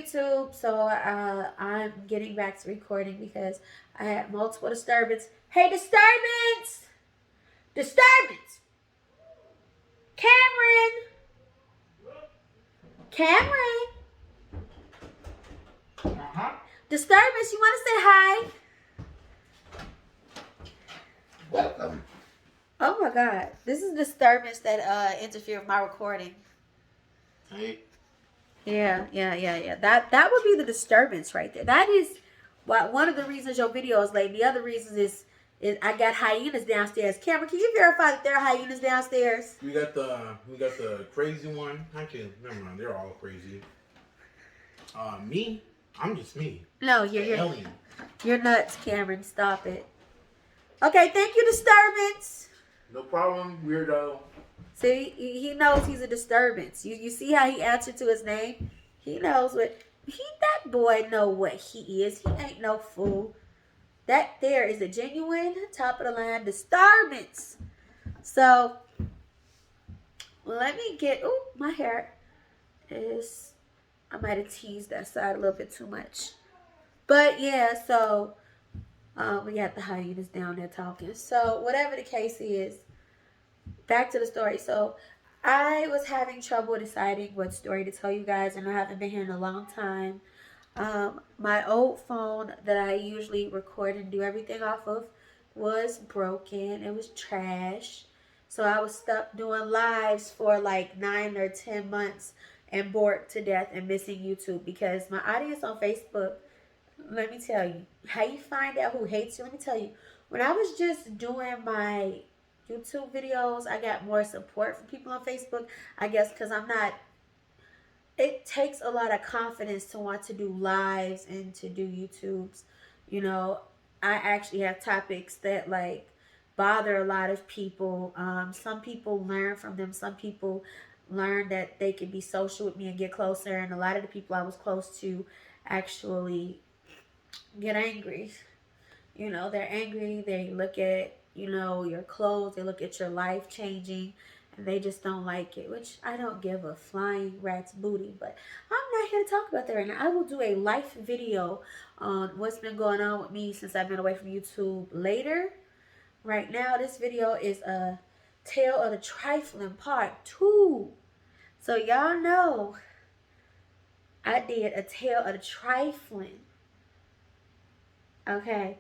YouTube. So I'm getting back to recording because I had multiple disturbance. Hey, disturbance! Disturbance! Cameron! Cameron! Uh-huh. Disturbance, you want to say hi? Welcome. Oh my God. This is disturbance that interfere with my recording. Hey. Yeah. That would be the disturbance right there. That is one of the reasons your video is late. The other reasons is I got hyenas downstairs. Cameron, can you verify that there are hyenas downstairs? We got the crazy one. Actually, never mind. They're all crazy. Me, I'm just me. No, The alien. You're nuts, Cameron. Stop it. Okay, thank you, disturbance. No problem, weirdo. See, he knows he's a disturbance. You see how he answered to his name? He knows that boy know what he is. He ain't no fool. That there is a genuine top of the line disturbance. So let me get. Oh, my hair is. I might have teased that side a little bit too much. But yeah, so we got the hyenas down there talking. So whatever the case is, back to the story. So I was having trouble deciding what story to tell you guys, and I haven't been here in a long time. My old phone that I usually record and do everything off of was broken. It was trash. So I was stuck doing lives for like 9 or 10 months and bored to death and missing YouTube because my audience on Facebook, let me tell you, how you find out who hates you, let me tell you, when I was just doing my YouTube videos, I got more support from people on Facebook, I guess because it takes a lot of confidence to want to do lives and to do YouTubes. You know, I actually have topics that like bother a lot of people. Some people learn from them. Some people learn that they can be social with me and get closer. And a lot of the people I was close to actually get angry. You know, they're angry. They look at, your clothes. They look at your life changing. And they just don't like it, which I don't give a flying rat's booty. But I'm not here to talk about that right now. I will do a life video on what's been going on with me since I've been away from YouTube later. Right now, this video is a tale of the trifelin part 2. So y'all know I did a tale of the trifelin. Okay.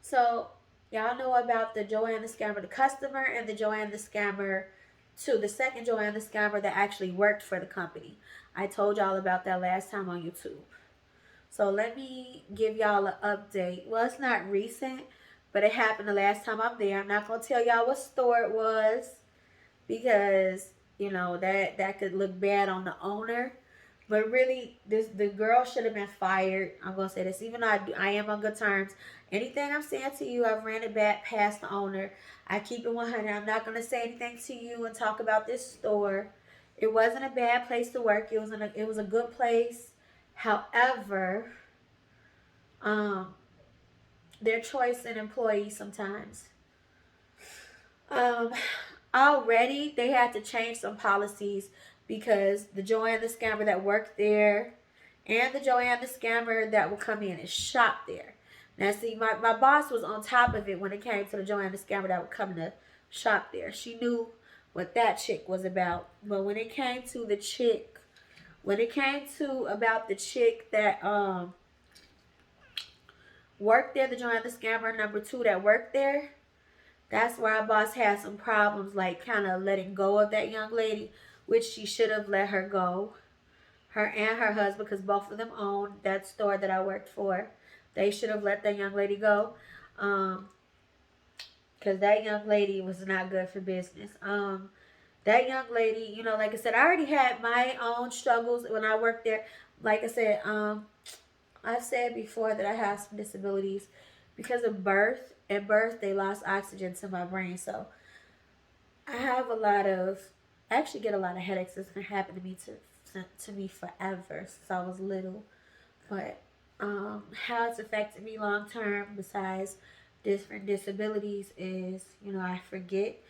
So y'all know about the Joanne the Scammer, the customer, and the Joanne the Scammer 2, the second Joanne the Scammer that actually worked for the company. I told y'all about that last time on YouTube. So let me give y'all an update. Well, it's not recent, but it happened the last time I'm there. I'm not going to tell y'all what store it was because, that could look bad on the owner. But really, the girl should have been fired. I'm going to say this. Even though I am on good terms. Anything I'm saying to you, I've ran it back past the owner. I keep it 100. I'm not going to say anything to you and talk about this store. It wasn't a bad place to work. It was a good place. However, their choice in employees sometimes. Already they had to change some policies because the Joanne the Scammer that worked there and the Joanne the Scammer that would come in and shop there. Now, see, my boss was on top of it when it came to the Joanne the Scammer that would come to shop there. She knew what that chick was about. But when it came to the chick that worked there, the Joanne the Scammer number 2 that worked there, that's where our boss had some problems, like kind of letting go of that young lady, which she should have let her go. Her and her husband, because both of them owned that store that I worked for. They should have let that young lady go. Because that young lady was not good for business. That young lady, like I said, I already had my own struggles when I worked there. Like I said, I've said before that I have some disabilities because of birth. At birth, they lost oxygen to my brain. So I have I actually get a lot of headaches. It's going to happen to me forever since I was little. But how it's affected me long term besides different disabilities is, I forget.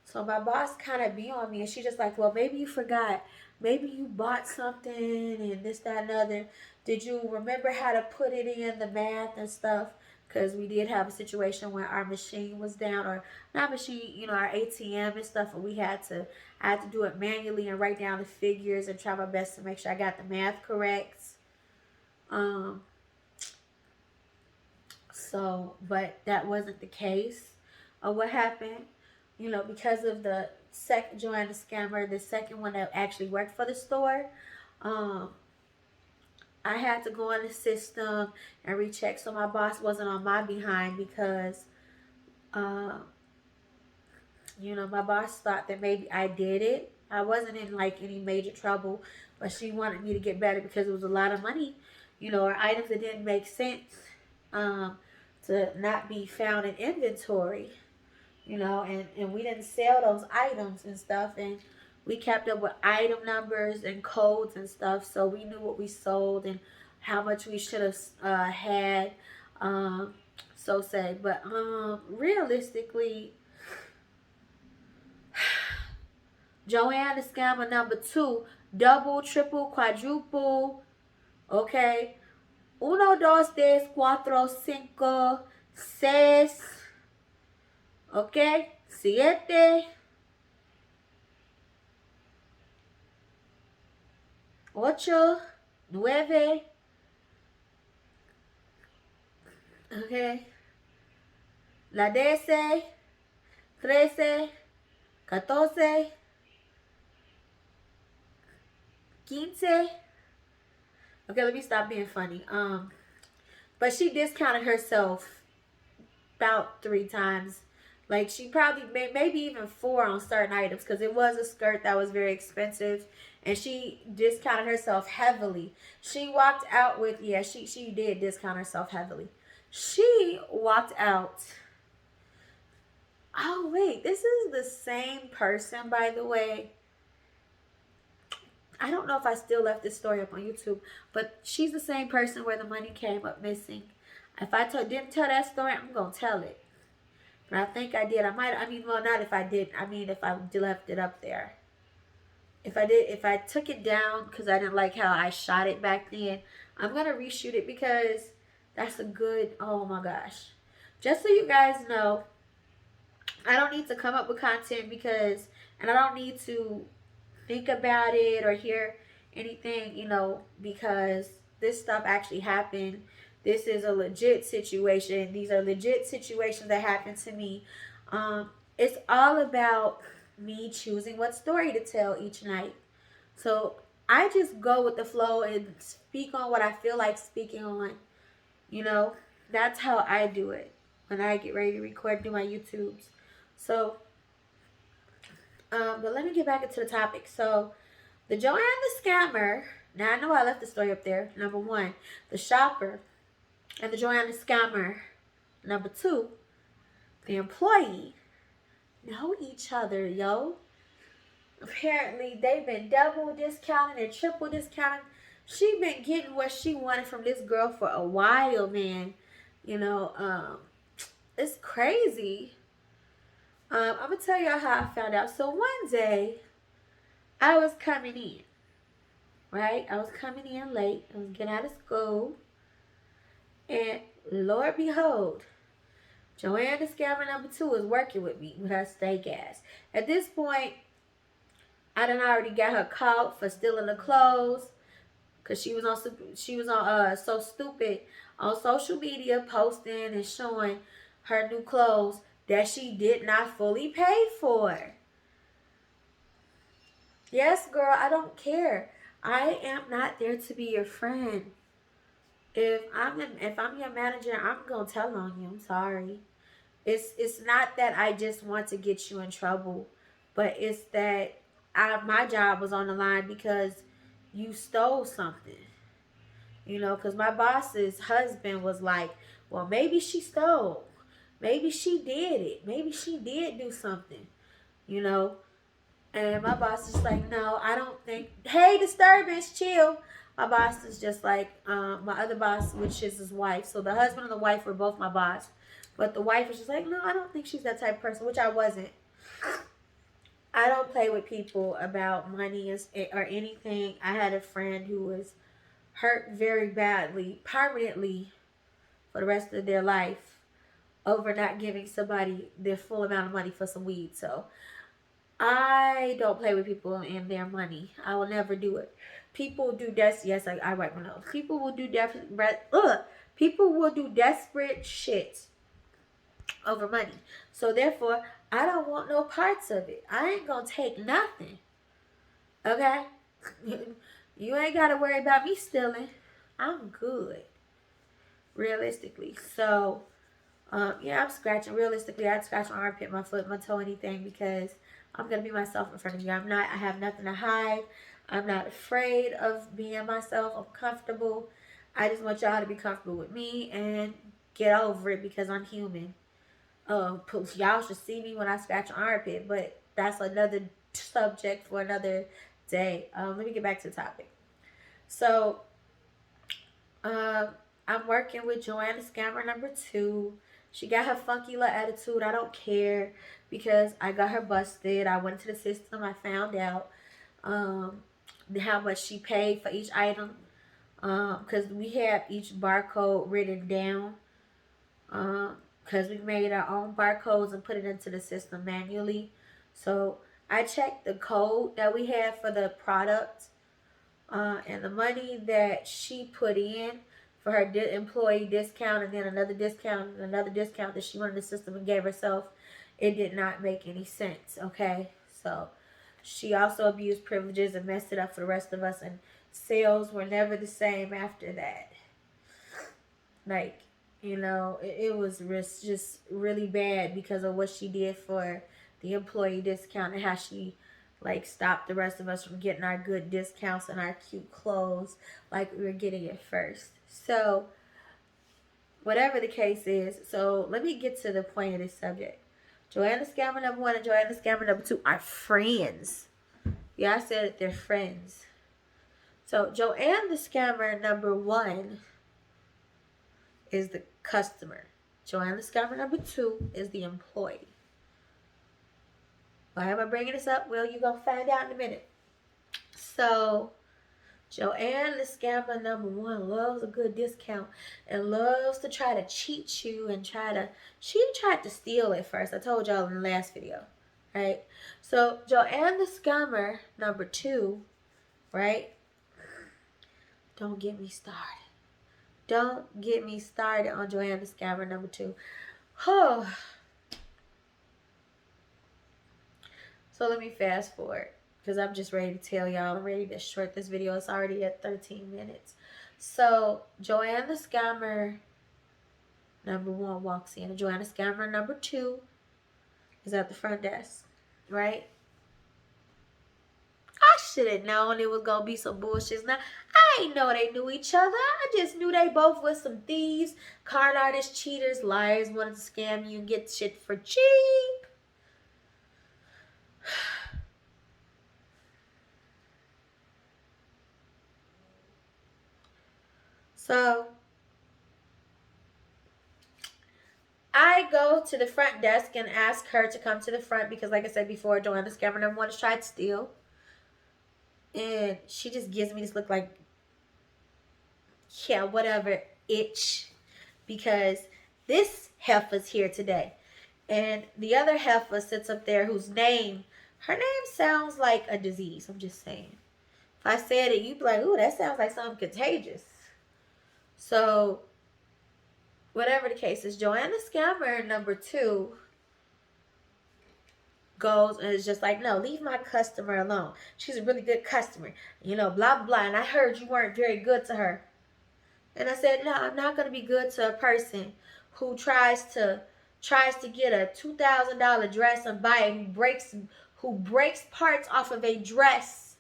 So my boss kind of be on me, and she just like, well, maybe you forgot. Maybe you bought something and this, that, and other. Did you remember how to put it in the math and stuff? Because we did have a situation where our machine was down, or not machine, our ATM and stuff, and I had to do it manually and write down the figures and try my best to make sure I got the math correct. Um, but that wasn't the case. What happened? Because of the second Joanna scammer, the second one that actually worked for the store, um, I had to go in the system and recheck so my boss wasn't on my behind because, uh, my boss thought that maybe I did it. I wasn't in like any major trouble, but she wanted me to get better because it was a lot of money, or items that didn't make sense um, to not be found in inventory. And we didn't sell those items and stuff, and we kept up with item numbers and codes and stuff, so we knew what we sold and how much we should have had. Um, so say, but realistically, Joanne the scammer number two, double, triple, quadruple. Okay, uno, dos, tres, cuatro, cinco, seis. Okay, siete. Ocho, nueve, okay, la dece, trece, catorce, quince. Okay, let me stop being funny. But she discounted herself about 3 times. Like she probably maybe even 4 on certain items because it was a skirt that was very expensive, and she discounted herself heavily. She walked out with she did discount herself heavily. She walked out. Oh wait, this is the same person, by the way. I don't know if I still left this story up on YouTube, but she's the same person where the money came up missing. If I didn't tell that story, I'm gonna tell it. But I think I did. Well, not if I didn't. I mean, if I left it up there. If I took it down because I didn't like how I shot it back then, I'm gonna reshoot it because that's a good. Oh my gosh! Just so you guys know, I don't need to come up with content and I don't need to think about it or hear anything, because this stuff actually happened. This is a legit situation. These are legit situations that happened to me. It's all about me choosing what story to tell each night. So I just go with the flow and speak on what I feel like speaking on. You know, that's how I do it when I get ready to record and do my YouTubes. So, but let me get back into the topic. So, the Joanne the scammer. Now I know I left the story up there. Number one, the shopper, and the Joanne the scammer. Number two, the employee know each other, yo. Apparently, they've been double discounted and triple discounted. She been getting what she wanted from this girl for a while, man. You know, it's crazy. I'm gonna tell y'all how I found out. So one day, I was coming in, right? I was coming in late. I was getting out of school, and Lord behold, Joanne the scammer number two is working with me with her steak ass. At this point, I done already got her caught for stealing the clothes, cause she was on so stupid on social media posting and showing her new clothes that she did not fully pay for. Yes, girl, I don't care. I am not there to be your friend. If I'm your manager, I'm gonna tell on you. I'm sorry. It's not that I just want to get you in trouble, but it's that my job was on the line because you stole something. Because my boss's husband was like, well, maybe she stole. Maybe she did it. Maybe she did do something. You know. And my boss is like, no, I don't think. Hey, disturbance, chill. My boss is just like my other boss, which is his wife. So the husband and the wife were both my boss. But the wife was just like, no, I don't think she's that type of person, which I wasn't. I don't play with people about money or anything. I had a friend who was hurt very badly, permanently, for the rest of their life over not giving somebody their full amount of money for some weed. So I don't play with people and their money. I will never do it. People do yes, I wipe my nose. People will do people will do desperate shit over money. So therefore, I don't want no parts of it. I ain't gonna take nothing. Okay? You ain't gotta worry about me stealing. I'm good. Realistically. So yeah, I'm scratching. Realistically, I'd scratch my armpit, my foot, my toe, anything, because I'm gonna be myself in front of you. I have nothing to hide. I'm not afraid of being myself. I'm comfortable. I just want y'all to be comfortable with me and get over it because I'm human. Y'all should see me when I scratch an armpit, but that's another subject for another day. Let me get back to the topic. So, um, I'm working with Joanna Scammer number 2. She got her funky little attitude. I don't care because I got her busted. I went to the system. I found out um, how much she paid for each item because we have each barcode written down because we made our own barcodes and put it into the system manually. So I checked the code that we have for the product and the money that she put in for her employee discount and then another discount that she went in the system and gave herself, it did not make any sense. Okay, so she also abused privileges and messed it up for the rest of us, and sales were never the same after that. Like, it was just really bad because of what she did for the employee discount and how she like stopped the rest of us from getting our good discounts and our cute clothes like we were getting it first. So whatever the case is, so let me get to the point of this subject. Joanna Scammer number 1 and Joanna Scammer number 2 are friends. Yeah, I said it, they're friends. So Joanna the Scammer number 1 is the customer. Joanna the Scammer number 2 is the employee. Why am I bringing this up? Well, you're going to find out in a minute. So, Joanne, the scammer number 1, loves a good discount and loves to try to cheat you and she tried to steal at first. I told y'all in the last video, right? So, Joanne, the scammer number 2, right? Don't get me started. Don't get me started on Joanne, the scammer number 2. Oh. So let me fast forward because I'm just ready to tell y'all. I'm ready to short this video. It's already at 13 minutes. So Joanna the Scammer number 1 walks in. And Joanna Scammer number 2 is at the front desk, right? I should have known it was going to be some bullshit. Now, I ain't know they knew each other. I just knew they both was some thieves, con artists, cheaters, liars, wanted to scam you and get shit for cheap. So I go to the front desk and ask her to come to the front because, like I said before, Joanna Scammer number 1 is trying to steal. And she just gives me this look like, yeah, whatever, itch. Because this heifer's here today. And the other heifer sits up there her name sounds like a disease. I'm just saying. If I said it, you'd be like, ooh, that sounds like something contagious. So, whatever the case is, Joanna Scammer number 2 goes and is just like, no, leave my customer alone. She's a really good customer. Blah, blah, blah. And I heard you weren't very good to her. And I said, no, I'm not going to be good to a person who tries to get a $2,000 dress and buy it, who breaks parts off of a dress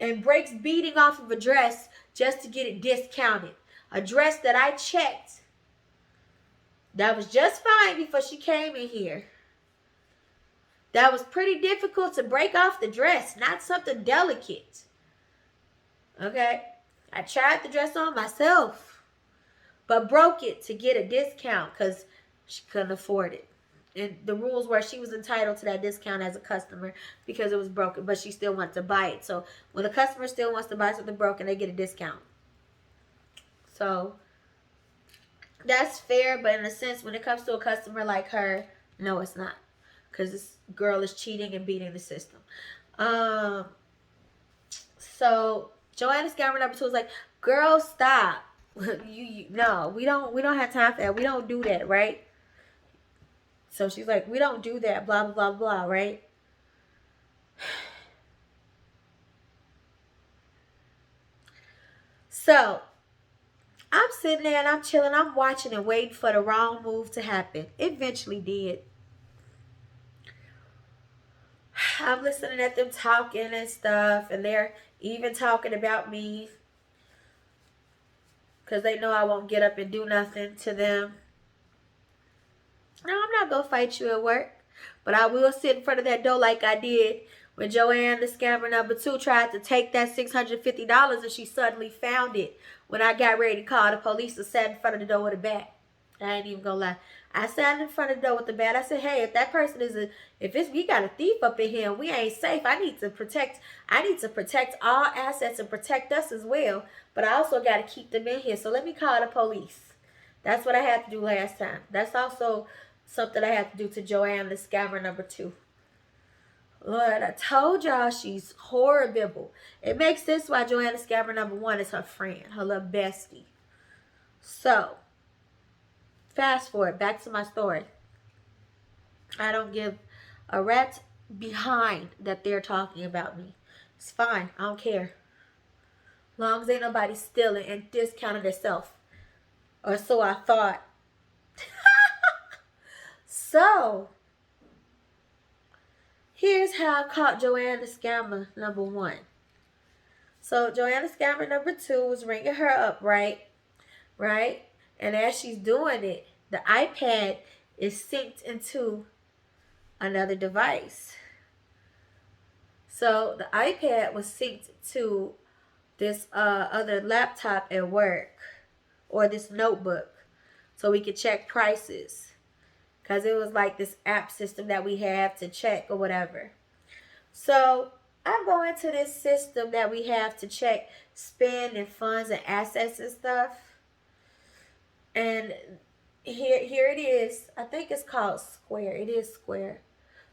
and breaks beading off of a dress just to get it discounted. A dress that I checked that was just fine before she came in here. That was pretty difficult to break off the dress, not something delicate. Okay? I tried the dress on myself, but broke it to get a discount because she couldn't afford it. And the rules were she was entitled to that discount as a customer because it was broken, but she still wants to buy it. So when a customer still wants to buy something broken, they get a discount. So that's fair, but in a sense, when it comes to a customer like her, no, it's not, because this girl is cheating and beating the system. Um, so Joanna Scammer number 2 was like, "Girl, stop! No, we don't have time for that. We don't do that, right?" So she's like, "We don't do that. Blah blah blah blah, right?" So I'm sitting there and I'm chilling. I'm watching and waiting for the wrong move to happen. It eventually did. I'm listening at them talking and stuff, and they're even talking about me because they know I won't get up and do nothing to them. No, I'm not going to fight you at work, but I will sit in front of that door like I did when Joanne, the scammer number 2, tried to take that $650 and she suddenly found it when I got ready to call the police and sat in front of the door with a bat. I ain't even gonna lie. I sat in front of the door with the bat. I said, "Hey, if that person we got a thief up in here and we ain't safe, I need to protect all assets and protect us as well. But I also got to keep them in here. So let me call the police." That's what I had to do last time. That's also something I had to do to Joanne, the scammer number 2. Lord, I told y'all she's horrible. It makes sense why Joanne, the scammer number 1, is her friend, her little bestie. So, fast forward back to my story. I don't give a rat's behind that they're talking about me. It's fine. I don't care. Long as ain't nobody stealing and discounting themselves. Or so I thought. So, here's how I caught Joanne the scammer number 1. So, Joanne the scammer number 2 was ringing her up, right? And as she's doing it, the iPad is synced into another device. So, the iPad was synced to this other laptop at work, or this notebook, so we could check prices. Because it was like this app system that we have to check or whatever. So I go into this system that we have to check spend and funds and assets and stuff. And here it is. I think it's called Square. It is Square.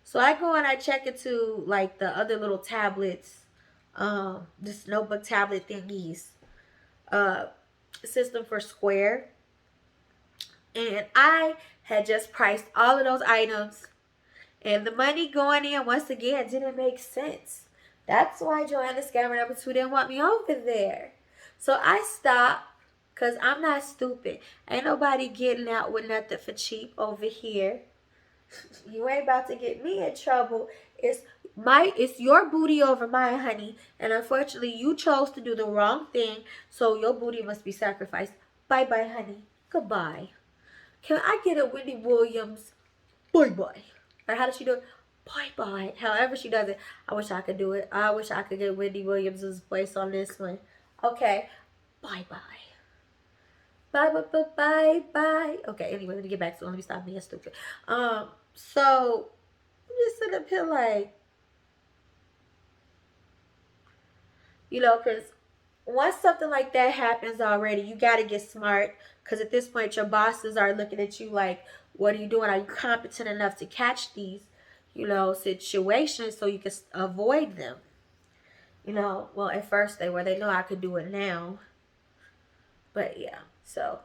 So I go and I check into like the other little tablets, this notebook tablet thingies, system for Square. And I had just priced all of those items. And the money going in, once again, didn't make sense. That's why Joanna Scammer number 2 didn't want me over there. So I stopped, because I'm not stupid. Ain't nobody getting out with nothing for cheap over here. You ain't about to get me in trouble. It's your booty over mine, honey. And unfortunately, you chose to do the wrong thing, so your booty must be sacrificed. Bye-bye, honey. Goodbye. Can I get a Wendy Williams? Bye-bye. Or how does she do it? Bye-bye. However she does it. I wish I could do it. I wish I could get Wendy Williams' voice on this one. Okay. Bye-bye. Bye-bye-bye-bye. Okay, anyway, let me get back to it. Let me stop being stupid. So, I'm just sitting up here like, because once something like that happens already, you got to get smart. Because at this point, your bosses are looking at you like, what are you doing? Are you competent enough to catch these, situations so you can avoid them? Well, at first they were. They know I could do it now. But yeah, so.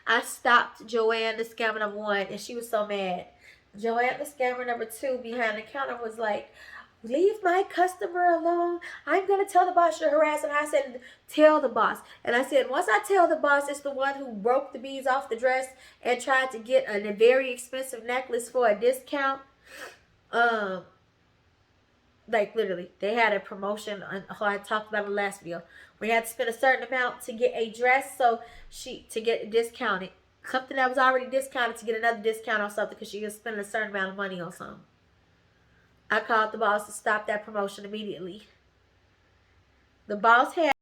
I stopped Joanne, the scammer number 1, and she was so mad. Joanne, the scammer number 2, behind the counter was like, "Leave my customer alone. I'm going to tell the boss you're harassing." I said, "Tell the boss." And I said, once I tell the boss it's the one who broke the beads off the dress and tried to get a very expensive necklace for a discount. Like literally, they had a promotion on how I talked about in the last video. We had to spend a certain amount to get a dress, to get discounted. Something that was already discounted to get another discount on something because she was spending a certain amount of money on something. I called the boss to stop that promotion immediately. The boss had